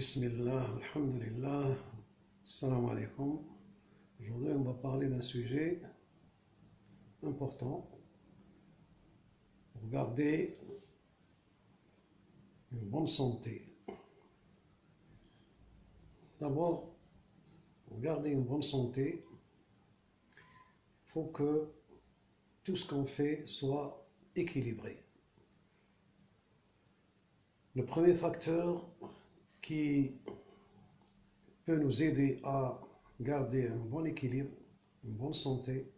Bismillah, alhamdulillah, salam alaikum. Aujourd'hui, on va parler d'un sujet important pour garder une bonne santé. D'abord, pour garder une bonne santé, il faut que tout ce qu'on fait soit équilibré. Le premier facteur qui peut nous aider à garder un bon équilibre, une bonne santé,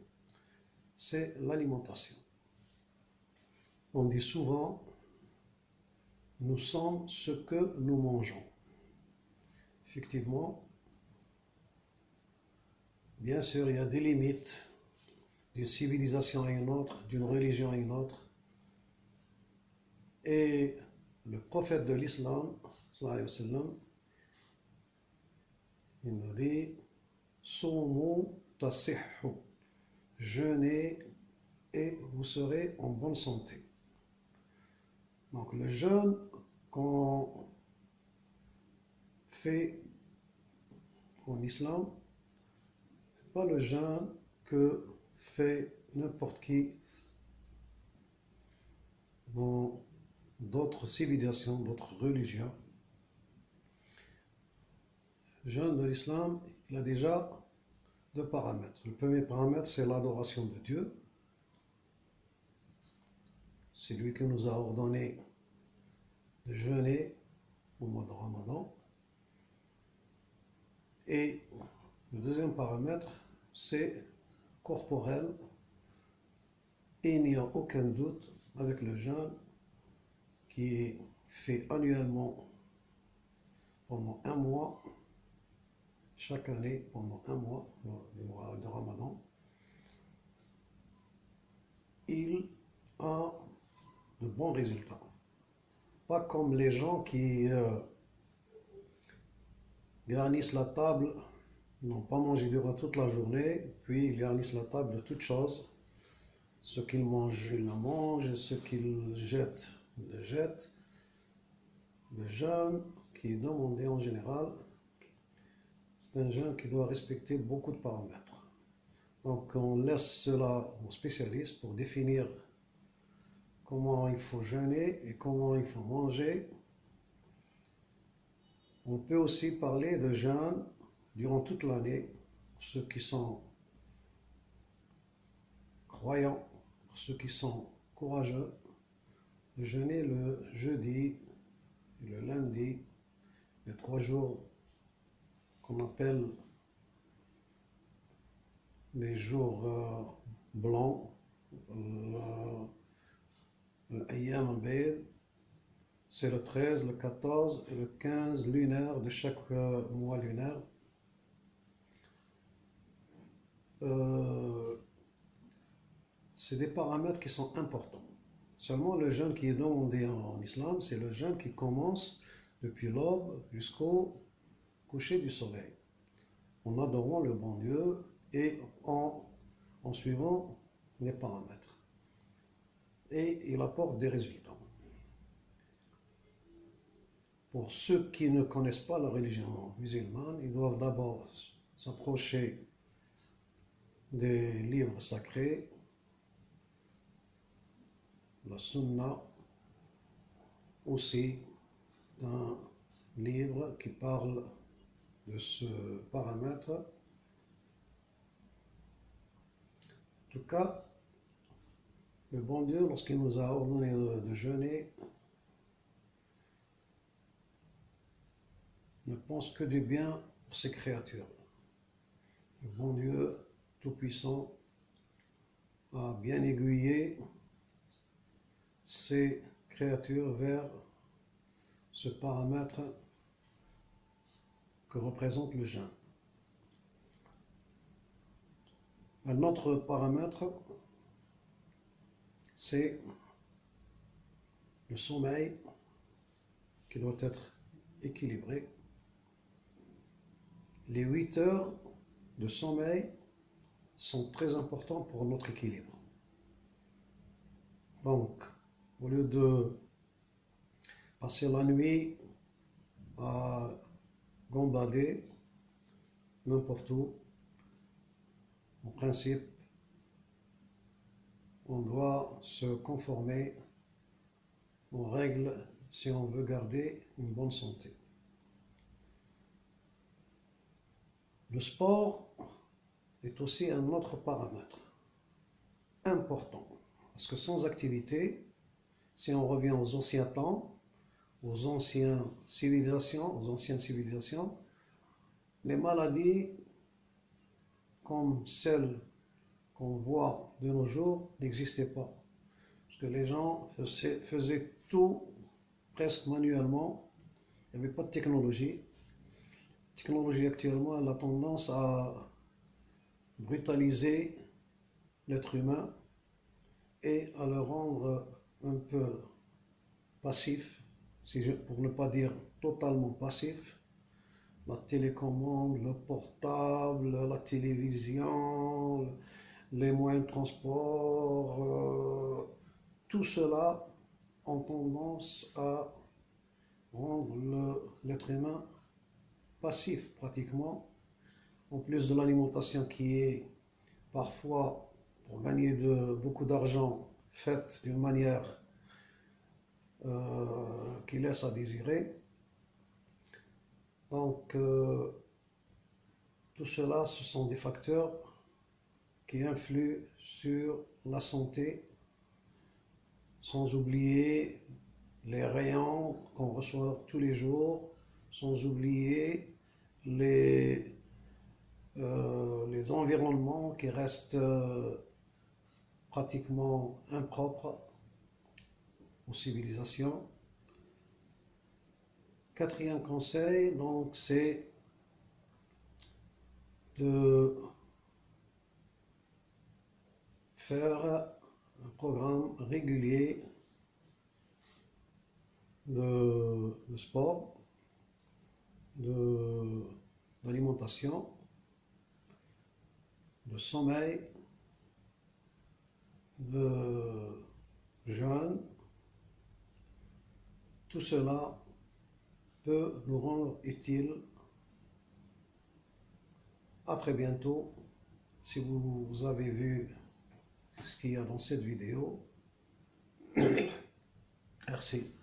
c'est l'alimentation. On dit souvent, nous sommes ce que nous mangeons. Effectivement, bien sûr, il y a des limites d'une civilisation à une autre, d'une religion à une autre. Et le prophète de l'islam, sallallahu alayhi wa sallam, il nous dit Sumu tasihhu, jeûnez et vous serez en bonne santé. Donc le jeûne qu'on fait en islam, n'est pas le jeûne que fait n'importe qui dans d'autres civilisations, d'autres religions. Le jeûne de l'islam, il a déjà deux paramètres. Le premier paramètre, c'est l'adoration de Dieu. C'est lui qui nous a ordonné de jeûner au mois de Ramadan. Et le deuxième paramètre, c'est corporel. Et il n'y a aucun doute avec le jeûne qui est fait annuellement pendant un mois, chaque année pendant un mois, le mois de Ramadan, il a de bons résultats. Pas comme les gens qui garnissent la table, ils n'ont pas mangé durant toute la journée, puis ils garnissent la table de toutes choses. Ce qu'ils mangent, ils le mangent, ce qu'ils jettent, ils le jettent. Le jeûne qui est demandé en général, c'est un jeûne qui doit respecter beaucoup de paramètres. Donc on laisse cela aux spécialistes pour définir comment il faut jeûner et comment il faut manger. On peut aussi parler de jeûne durant toute l'année pour ceux qui sont croyants, pour ceux qui sont courageux, de jeûner le jeudi et le lundi, les 3 jours qu'on appelle les jours blancs, l'Ayyam al-Bayd, c'est le 13, le 14 et le 15 lunaire de chaque mois lunaire. C'est des paramètres qui sont importants. Seulement le jeûne qui est demandé en islam, c'est le jeûne qui commence depuis l'aube jusqu'au coucher du soleil, en adorant le bon Dieu et en suivant les paramètres. Et il apporte des résultats. Pour ceux qui ne connaissent pas la religion musulmane, ils doivent d'abord s'approcher des livres sacrés, la Sunna aussi, d'un livre qui parle de ce paramètre. En tout cas, le bon Dieu, lorsqu'il nous a ordonné de jeûner, ne pense que du bien pour ses créatures. Le bon Dieu Tout-Puissant a bien aiguillé ses créatures vers ce paramètre que représente le jeûne. Un autre paramètre, c'est le sommeil qui doit être équilibré. Les 8 heures de sommeil sont très importants pour notre équilibre. Donc, au lieu de passer la nuit à gambader n'importe où. En principe, on doit se conformer aux règles si on veut garder une bonne santé. Le sport est aussi un autre paramètre important, parce que sans activité, si on revient aux anciens temps, aux anciennes civilisations, les maladies comme celles qu'on voit de nos jours n'existaient pas. Parce que les gens faisaient tout presque manuellement, il n'y avait pas de technologie. La technologie actuellement, elle a tendance à brutaliser l'être humain et à le rendre un peu passif, pour ne pas dire totalement passif. La télécommande, le portable, la télévision, les moyens de transport, tout cela ont tendance à rendre l'être humain passif pratiquement, en plus de l'alimentation qui est parfois, pour gagner beaucoup d'argent, faite d'une manière qui laisse à désirer. Donc, tout cela, ce sont des facteurs qui influent sur la santé, sans oublier les rayons qu'on reçoit tous les jours, sans oublier les environnements qui restent pratiquement impropres aux civilisations. Quatrième conseil, donc, c'est de faire un programme régulier de sport, d'alimentation, de sommeil, de jeûne. Tout cela peut nous rendre utiles. À très bientôt. Si vous avez vu ce qu'il y a dans cette vidéo, merci.